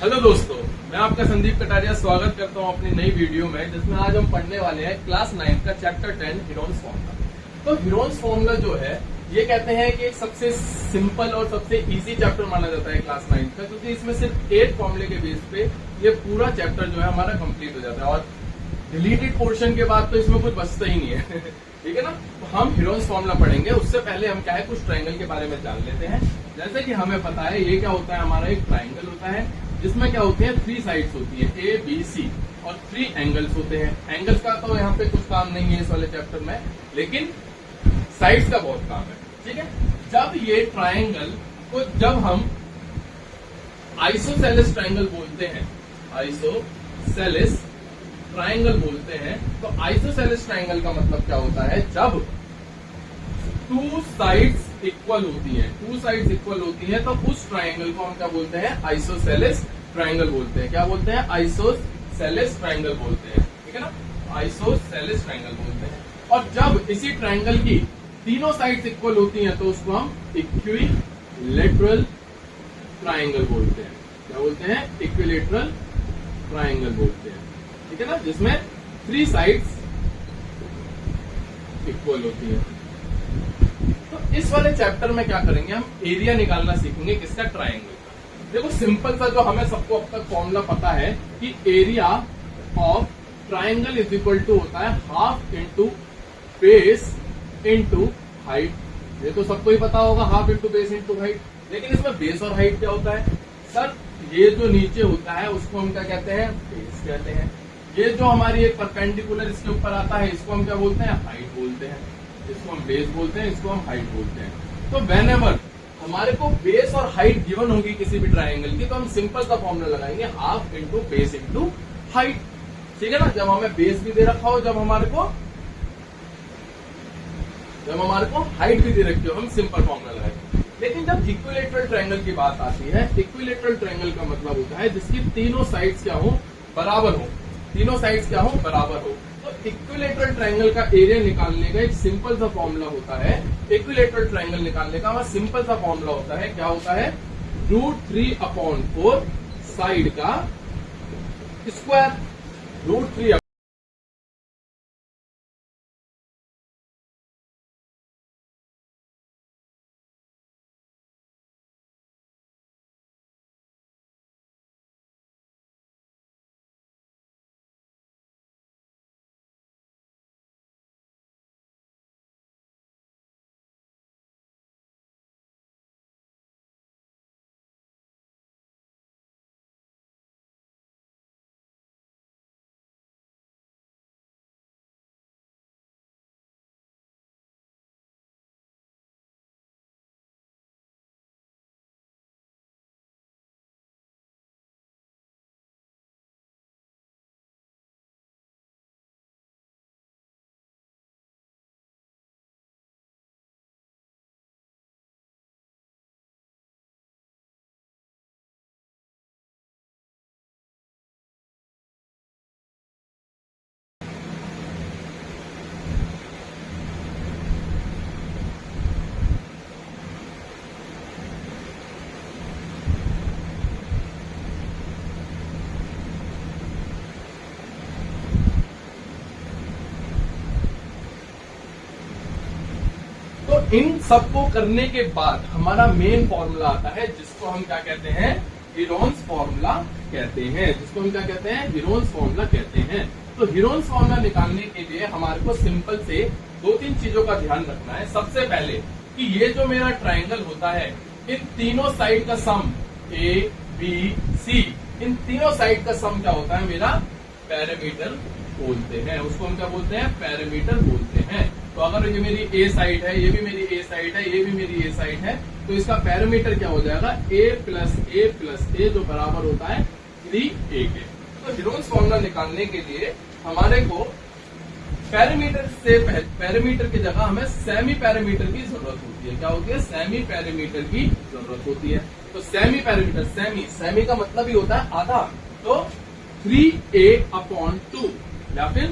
Hello दोस्तों, मैं आपका संदीप कटारिया स्वागत करता हूं अपनी नई वीडियो में, जिसमें आज हम पढ़ने वाले हैं क्लास 9 का चैप्टर 10 हीरोन्स फॉर्मूला। तो हीरोन्स फॉर्मूला जो है ये कहते हैं कि एक सबसे सिंपल और सबसे इजी चैप्टर माना जाता है क्लास 9 का, क्योंकि इसमें सिर्फ एक फॉर्मूले के बेस पे ये पूरा चैप्टर जो है हमारा कंप्लीट हो जाता है और डिलीटेड पोर्शन के बाद तो इसमें कुछ बचता ही नहीं है। ठीक है ना। तो हम हीरोन्स फॉर्मूला पढ़ेंगे, उससे पहले हम क्या है कुछ ट्रायंगल के बारे में जान लेते हैं। जैसे कि हमें पता है ये क्या होता है, हमारा एक ट्रायंगल होता है जिसमें क्या होते हैं 3 साइड्स होती है ए बी सी और 3 एंगल्स होते हैं। एंगल्स का तो यहाँ पे कुछ काम नहीं है इस वाले चैप्टर में, लेकिन साइड्स का बहुत काम है। ठीक है। जब ये ट्रायंगल को जब हम आइसोसेलेस ट्रायंगल बोलते हैं, आइसोसेलेस ट्रायंगल बोलते हैं, तो आइसोसेलेस ट्रायंगल का मतलब क्या होता है, जब 2 साइड्स इक्वल होती है, 2 साइड्स इक्वल होती है, तो उस ट्रायंगल को हम क्या बोलते हैं, आइसोसेलेस ट्रायंगल बोलते हैं। क्या बोलते हैं, आइसोसेलेस ट्रायंगल बोलते हैं। ठीक है ना, आइसोसेलेस ट्रायंगल बोलते हैं। और जब इसी ट्रायंगल की तीनों साइड्स इक्वल होती हैं तो उसको हम इक्विलेटरल ट्रायंगल बोलते हैं। क्या बोलते हैं, इक्विलेटरल ट्रायंगल बोलते हैं। ठीक है ना, जिसमें 3 साइड्स इक्वल होती है। तो इस वाले चैप्टर में क्या करेंगे, हम एरिया निकालना सीखेंगे किसका, ट्रायंगल का। देखो सिंपल सा जो हमें सबको अब तक फॉर्मूला पता है कि area of triangle is equal to होता है half into base into height. ये तो सबको ही पता होगा, half into base into height. लेकिन इसमें बेस और हाइट क्या होता है सर, ये जो नीचे होता है उसको हम क्या कहते हैं, बेस कहते हैं। ये जो हमारी एक परपेंडिकुलर इसके ऊपर आता है इसको हम क्या बोलते हैं, हाइट बोलते हैं। इसको हम बेस बोलते हैं, इसको हम हाइट बोलते हैं। तो व्हेनेवर हमारे को बेस और हाइट गिवन होगी किसी भी ट्रायंगल की, तो हम सिंपल सा फॉर्मूला लगाएंगे, half into base into height. ठीक है ना। जब हमें बेस भी दे रखा हो, जब हमारे को हाइट भी दे रखी हो, हम सिंपल फॉर्मूला लगाएंगे। लेकिन जब इक्विलेटरल ट्रायंगल की बात आती है, इक्विलेटरल ट्रायंगल का मतलब होता है जिसकी तीनों साइड्स क्या हो, बराबर हो। तीनों साइड्स क्या हो, बराबर हो। तो इक्विलेटरल ट्रायंगल का एरिया निकालने का एक सिंपल सा फॉर्मूला होता है। इक्विलेटरल ट्रायंगल निकालने का हमारा सिंपल सा फॉर्मूला होता है, क्या होता है, √3/4 साइड का स्क्वायर। √3 इन सबको करने के बाद हमारा मेन फॉर्मूला आता है, जिसको हम क्या कहते हैं, हीरोन्स फॉर्मूला कहते हैं। जिसको हम क्या कहते हैं, हीरोन्स फॉर्मूला कहते हैं। तो हीरोन्स फॉर्मूला निकालने के लिए हमारे को सिंपल से 2-3 चीजों का ध्यान रखना है। सबसे पहले कि ये जो मेरा ट्रायंगल होता है, इन तीनों साइड का सम ए बी सी, इन तीनों साइड का सम क्या होता है, मेरा पैरामीटर बोलते हैं। उसको हम क्या बोलते हैं, पैरामीटर बोलते हैं। तो अगर ये मेरी ए साइड है, ये भी मेरी ए साइड है, ये भी मेरी ए साइड है, तो इसका पैरामीटर क्या हो जाएगा, a प्लस ए जो बराबर होता है 3a के। तो हीरोन्स फॉर्मूला निकालने के लिए हमारे को पैरामीटर की जगह हमें सेमी पैरामीटर की जरूरत होती है। क्या होती है, सेमी पैरामीटर की जरूरत होती है। तो सेमी पैरामीटर, सेमी का मतलब ही होता है आधा। तो 3a/2 या फिर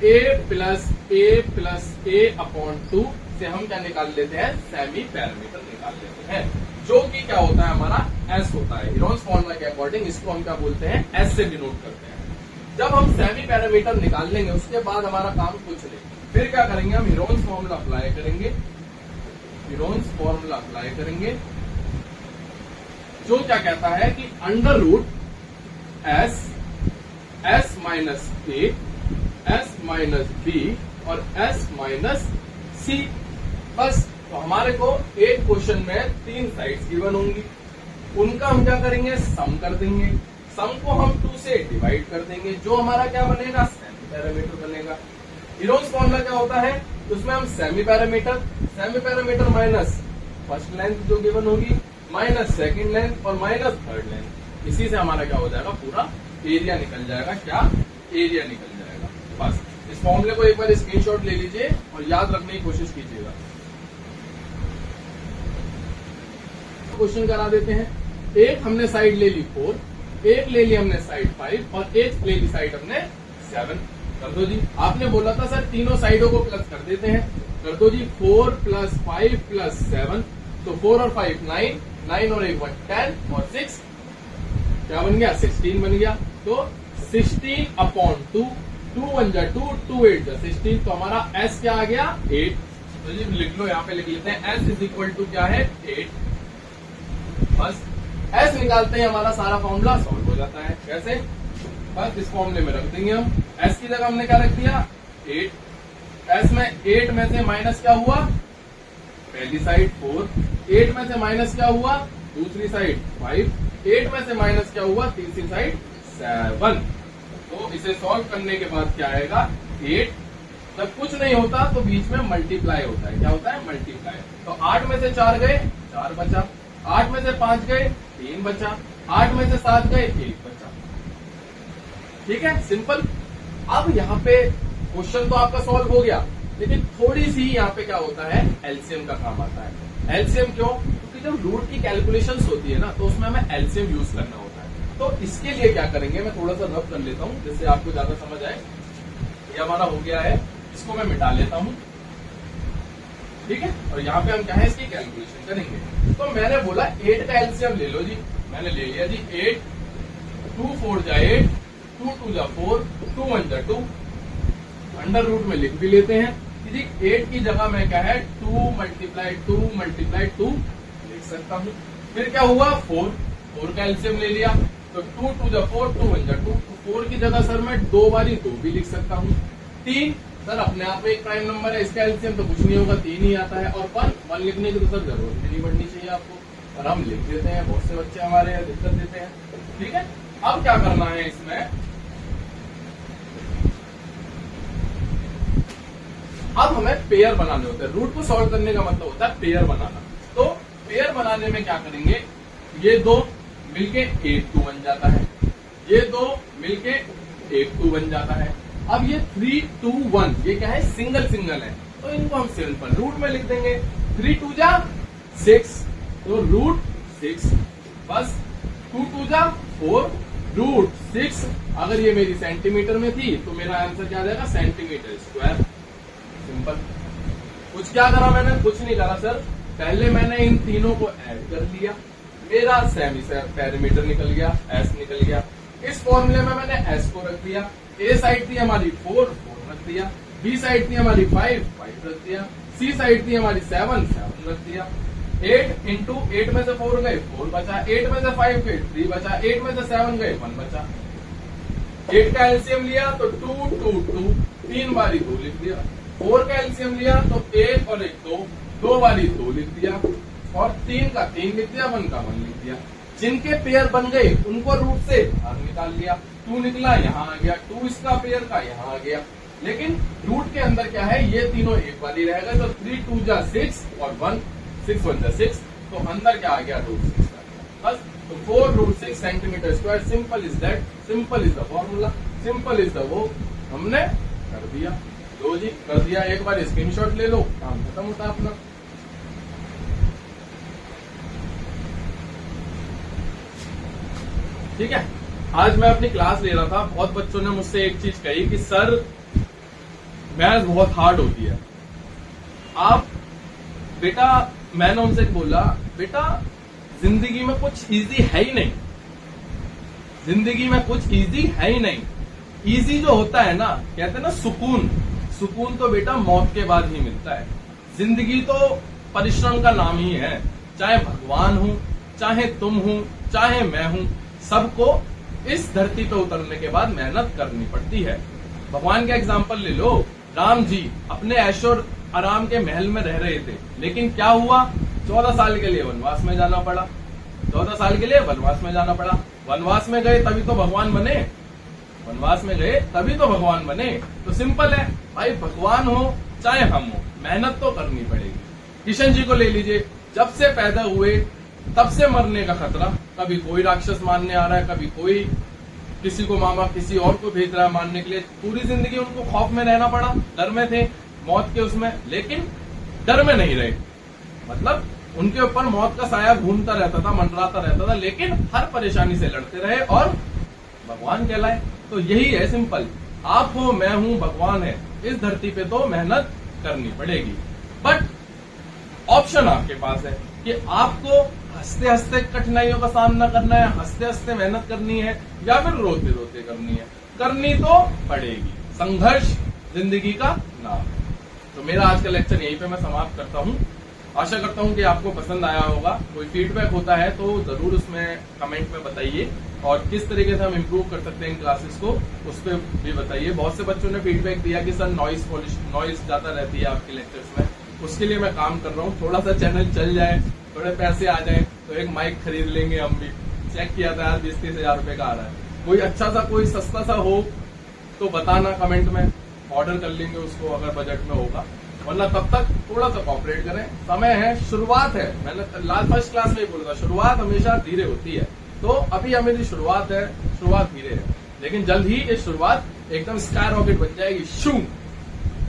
a प्लस a/2 से हम क्या निकाल लेते हैं, सेमी पैरामीटर निकाल लेते हैं। जो कि क्या होता है हमारा एस होता है। हीरोन्स फॉर्मूला के अकॉर्डिंग इसको हम क्या बोलते हैं, एस से डिनोट करते हैं। जब हम सेमी पैरामीटर निकाल लेंगे उसके बाद हमारा काम कुछ नहीं, फिर क्या करेंगे हम हीरोन्स फॉर्मूला अप्लाई करेंगे। हीरोन्स फॉर्मूला अप्लाई करेंगे जो क्या कहता है कि अंडर रूट एस माइनस ए, एस माइनस बी और एस माइनस सी। बस तो हमारे को एक क्वेश्चन में 3 साइड्स गिवन होंगी, उनका हम क्या करेंगे, सम कर देंगे। सम को हम 2 से डिवाइड कर देंगे, जो हमारा क्या बनेगा, सेमी पैरामीटर बनेगा। हीरोन्स फॉर्मूला क्या होता है, उसमें हम semi parameter minus first length जो गिवन होगी, माइनस सेकंड लेंथ और माइनस थर्ड लेंथ, इसी से हमारा क्या हो जाएगा, पूरा एरिया निकल जाएगा। क्या एरिया निकल जाएगा। बस इस फॉर्मूले को एक बार स्क्रीनशॉट ले लीजिए और याद रखने की कोशिश कीजिएगा। क्वेश्चन करा देते हैं। एक हमने साइड ले ली 4, एक ले ली हमने साइड 5 और एक ले ली साइड हमने 7। कर दो जी। आपने बोला था सर तीनों साइडों को प्लस कर देते हैं, कर दो जी। 4 + 5 + 7, तो 4 और 5 9, 9 और 1 10 और 6 क्या बन गया, 16 बन गया। तो 16/2, 2 1 जा 2, 2 8 जा 16, तो हमारा एस क्या आ गया, 8। तो जी लिख लो, यहाँ पे लिख लेते हैं एस = क्या है, 8। बस एस निकालते ही हमारा सारा फॉर्मूला सॉल्व हो जाता है। कैसे, बस इस फॉर्मूले में रख देंगे हम। एस की जगह हमने क्या रख दिया, 8। एस में 8 में से माइनस क्या हुआ, पहली साइड 4, 8 में से माइनस क्या हुआ, दूसरी साइड 5, 8 में से माइनस क्या हुआ, तीसरी साइड 7। तो इसे सॉल्व करने के बाद क्या आएगा, 8। जब कुछ नहीं होता तो बीच में मल्टीप्लाई होता है। क्या होता है, मल्टीप्लाई। तो 8 में से 4 गए, 4 बचा। 8 में से 5 गए, 3 बचा। 8 में से 7 गए, 1 बचा। ठीक है, सिंपल। अब यहाँ पे क्वेश्चन तो आपका सॉल्व हो गया, लेकिन थोड़ी सी यहाँ पे क्या होता है, एलसीएम का काम आता है। एलसीएम क्यों, क्योंकि जब रूट की कैलकुलेशंस होती है ना, तो उसमें हमें एलसीएम यूज करना होता है। तो इसके लिए क्या करेंगे, मैं थोड़ा सा रफ कर लेता हूँ जिससे आपको ज्यादा समझ आए। ये हमारा हो गया है, इसको मैं मिटा लेता हूँ। ठीक है, और यहाँ पे हम क्या है, इसकी कैलकुलेशन करेंगे। तो मैंने बोला 8 का एलसीएम ले लो जी, मैंने ले लिया जी। 8, 2 4 जा 8, 2 2 जा 4, 2 1 जा 2। अंडर रूट में लिख भी लेते हैं कि जी 8 की जगह में क्या है, 2 × 2 लिख सकता हूँ। फिर क्या हुआ, 4 का एलसीएम ले लिया, तो 2 2 जा 4, 2 1 जा 2। तो 4 की जगह सर मैं 2 बारी 2 भी लिख सकता हूँ। 3 सर अपने आप में एक प्राइम नंबर है, इसका एलसीएम तो कुछ नहीं होगा, 3 ही आता है। और 1 लिखने की तो सर जरूरत भी नहीं पड़नी चाहिए आपको, और हम लिख देते हैं। बहुत से बच्चे हमारे यहाँ दिक्कत देते हैं। ठीक है, अब क्या करना है इसमें, अब हमें पेयर बनाने होते हैं। रूट को सॉल्व करने का मतलब होता है पेयर बनाना। तो पेयर बनाने में क्या करेंगे, ये 2 मिलके 8 2 बन जाता है, ये 2 मिलके 8 2 बन जाता है। अब ये 3 2 1 ये क्या है, सिंगल है, तो इनको हम सिंपल रूट में लिख देंगे। 3 2 जा 6, तो रूट 6। बस 2 2 जा 4, रूट 6। अगर ये मेरी सेंटीमीटर में थी तो मेरा आंसर क्या आ जाएगा, सेंटीमीटर स्क्वायर। सिंपल। कुछ क्या करा मैंने, कुछ नहीं करा सर। पहले मैंने इन तीनों को ऐड कर लिया, मेरा सेमी पैरामीटर निकल गया, एस निकल गया। इस फॉर्मूले में मैंने एस को रख दिया। ए साइड थी हमारी 4 रख दिया, बी साइड थी हमारी 5 रख दिया, सी साइड थी हमारी 7 रख दिया। 8 इंटू 8 में से 4 गए 4 बचा, 8 में से 5 गए 3 बचा, 8 में से 7 गए 1 बचा। 8 का एलसीएम लिया तो 2 2 2, 3 बारी 2 लिख दिया। 4 का एलसीएम लिया तो 1 और 1 2, 2 बारी 2 लिख दिया। और 3 का 3 लिख दिया, 1 का 1 लिख दिया। जिनके पेयर बन गए उनको रूट से बाहर निकाल लिया। 2 निकला, यहाँ आ गया। 2 इसका पेयर का यहाँ आ गया। लेकिन रूट के अंदर क्या है, ये तीनों एक वाली रहेगा। तो 3 2 जा 6 और 1 6 1 जा 6, तो अंदर क्या आ गया, रूट 6 आ गया। बस तो 4√6 centimetre square. Simple is that, simple is the formula, simple is the वो। हमने कर दिया, लो जी कर दिया। एक बार स्क्रीनशॉट ले लो, काम खत्म होता अपना। ठीक है, आज मैं अपनी क्लास ले रहा था, बहुत बच्चों ने मुझसे एक चीज कही कि सर मैथ बहुत हार्ड होती है। आप बेटा, मैंने उनसे बोला बेटा जिंदगी में कुछ इजी है ही नहीं, जिंदगी में कुछ इजी है ही नहीं। इजी जो होता है ना, कहते हैं ना सुकून, सुकून तो बेटा मौत के बाद ही मिलता है। जिंदगी तो परिश्रम का नाम ही है। चाहे भगवान हूं, चाहे तुम हूं, चाहे मैं हूं, सबको इस धरती पे उतरने के बाद मेहनत करनी पड़ती है। भगवान का एग्जाम्पल ले लो, राम जी अपने ऐशोर आराम के महल में रह रहे थे, लेकिन क्या हुआ, 14 साल के लिए वनवास में जाना पड़ा। 14 साल के लिए वनवास में जाना पड़ा। वनवास में गए तभी तो भगवान बने, वनवास में गए तभी तो भगवान बने। तो सिंपल है भाई, भगवान हो चाहे हम हो, मेहनत तो करनी पड़ेगी। किशन जी को ले लीजिए, जब से पैदा हुए तब से मरने का खतरा, कभी कोई राक्षस मारने आ रहा है, कभी कोई किसी को मामा किसी और को भेज रहा है मारने के लिए। पूरी जिंदगी उनको खौफ में रहना पड़ा, डर में थे मौत के उसमें, लेकिन डर में नहीं रहे। मतलब उनके ऊपर मौत का साया घूमता रहता था, मंडराता रहता था, लेकिन हर परेशानी से लड़ते रहे और भगवान कहलाए। तो यही है सिंपल, आप हो, मैं हूं, भगवान है। इस धरती पे तो मेहनत करनी पड़ेगी, बट ऑप्शन आपके पास है कि आपको हंसते हंसते कठिनाइयों का सामना करना है, हंसते हंसते मेहनत करनी है, या फिर रोते रोते करनी है। करनी तो पड़ेगी, संघर्ष जिंदगी का नाम है। तो मेरा आज का लेक्चर यहीं पे मैं समाप्त करता हूं। आशा करता हूं कि आपको पसंद आया होगा। कोई फीडबैक होता है तो जरूर उसमें कमेंट में बताइए, और किस तरीके से हम इम्प्रूव कर सकते हैं इन क्लासेस को, उस पर भी बताइए। बहुत से बच्चों ने फीडबैक दिया कि सर नॉइस ज्यादा रहती है आपके लेक्चर्स में, उसके लिए मैं काम कर रहा हूँ। थोड़ा सा चैनल चल जाए, थोड़े पैसे आ जाए तो एक माइक खरीद लेंगे हम भी। चेक किया था यार 20-30 हजार रुपए का आ रहा है। कोई अच्छा सा कोई सस्ता सा हो तो बताना कमेंट में, ऑर्डर कर लेंगे उसको अगर बजट में होगा, वरना तब तक थोड़ा सा कॉपरेट करें। समय है, शुरुआत है। मैंने फर्स्ट क्लास में ही बोला था, शुरुआत हमेशा धीरे होती है। तो अभी मेरी शुरुआत है, शुरुआत धीरे है, लेकिन जल्द ही ये शुरुआत एकदम स्काई रॉकेट बन जाएगी, शू।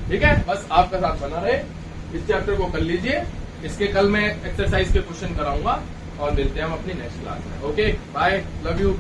ठीक है, बस आपका साथ बना रहे। इस चैप्टर को कर लीजिए, इसके कल मैं एक्सरसाइज के क्वेश्चन कराऊंगा, और मिलते हैं हम अपनी नेक्स्ट क्लास में। Okay, bye, love you.